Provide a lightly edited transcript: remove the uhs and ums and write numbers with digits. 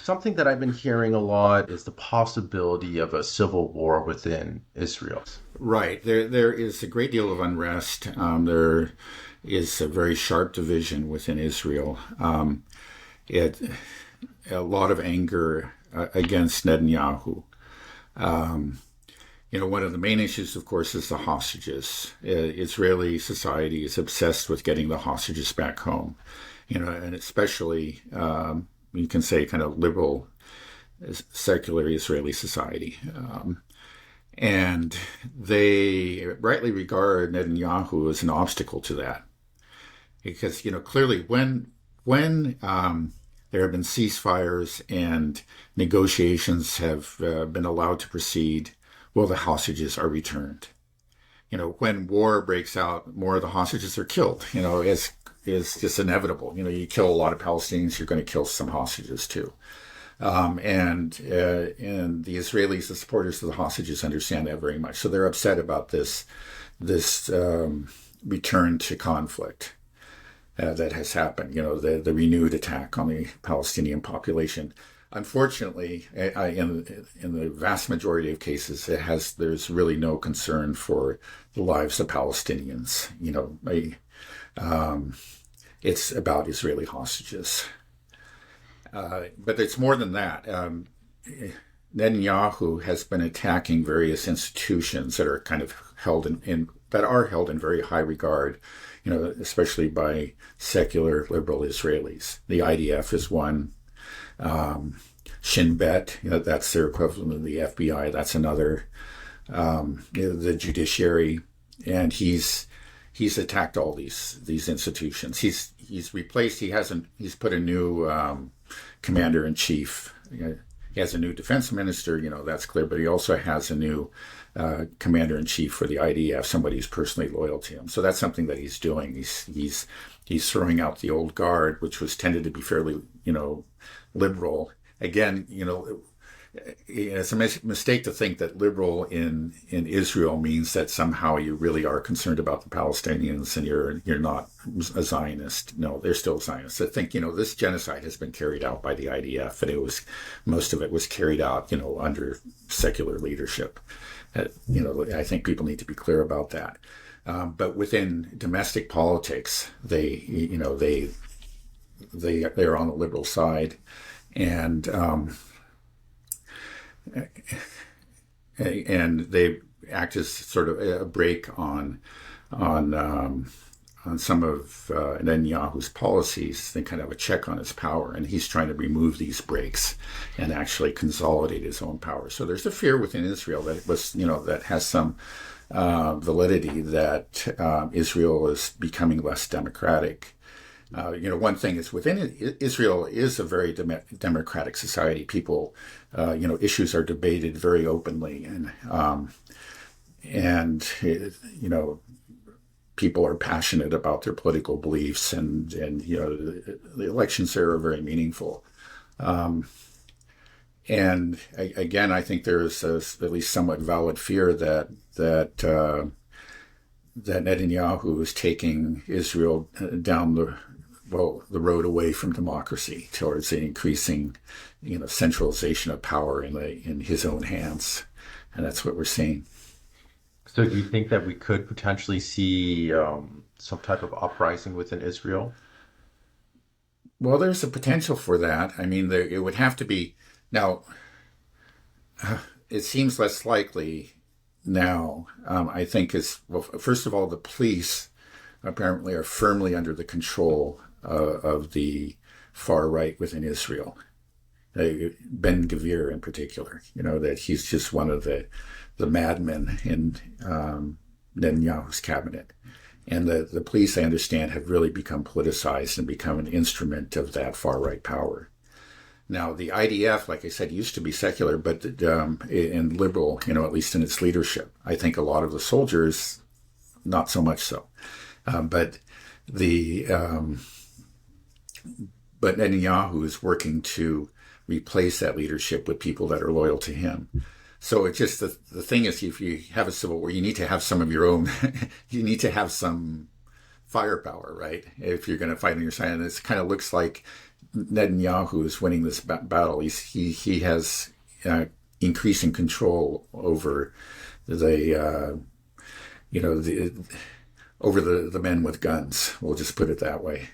Something that I've been hearing a lot is the possibility of a civil war within Israel. Right. There is a great deal of unrest. There is a very sharp division within Israel. It A lot of anger against Netanyahu. One of the main issues, of course, is the hostages. Israeli society is obsessed with getting the hostages back home. And especially you can say kind of liberal, secular Israeli society. And they rightly regard Netanyahu as an obstacle to that. Because, clearly when there have been ceasefires and negotiations have been allowed to proceed, well, the hostages are returned. When war breaks out, more of the hostages are killed, is just inevitable. You kill a lot of Palestinians, you're going to kill some hostages too. And the Israelis, the supporters of the hostages, understand that very much. So they're upset about this return to conflict that has happened. The renewed attack on the Palestinian population. Unfortunately, in the vast majority of cases, there's really no concern for the lives of Palestinians. It's about Israeli hostages. But it's more than that. Netanyahu has been attacking various institutions that are kind of held in very high regard, especially by secular liberal Israelis. The IDF is one. Shin Bet, that's their equivalent of the FBI. That's another. The judiciary, and he's attacked all these institutions. He's put a new commander in chief. He has a new defense minister, that's clear, but he also has a new commander in chief for the IDF, somebody who's personally loyal to him. So that's something that he's doing. He's throwing out the old guard, which was tended to be fairly, liberal. Again, it's a mistake to think that liberal in Israel means that somehow you really are concerned about the Palestinians and you're not a Zionist. No, they're still Zionists. I think this genocide has been carried out by the IDF, and most of it was carried out under secular leadership. I think people need to be clear about that. But within domestic politics, they're on the liberal side, and they act as sort of a brake on some of Netanyahu's policies. They kind of have a check on his power, and he's trying to remove these brakes and actually consolidate his own power. So there's a fear within Israel that has some validity that Israel is becoming less democratic. One thing is within Israel is a very democratic society. People, issues are debated very openly, and people are passionate about their political beliefs, and the elections there are very meaningful. And again, I think there is at least somewhat valid fear that Netanyahu is taking Israel down the road away from democracy towards the increasing, centralization of power in his own hands, and that's what we're seeing. So do you think that we could potentially see some type of uprising within Israel? Well, there's a potential for that. I mean, it would have to be now. It seems less likely now. I think first of all, the police apparently are firmly under the control of the far right within Israel. Ben Gvir in particular, that he's just one of the madmen in Netanyahu's cabinet. And the police, I understand, have really become politicized and become an instrument of that far right power. Now, the IDF, like I said, used to be secular, but and liberal, at least in its leadership. I think a lot of the soldiers, not so much so. But Netanyahu is working to replace that leadership with people that are loyal to him. So it's just the thing is, if you have a civil war, you need to have some of your own. You need to have some firepower, right? If you're going to fight on your side, and it kind of looks like Netanyahu is winning this battle. He has increasing control over the you know the over the men with guns. We'll just put it that way.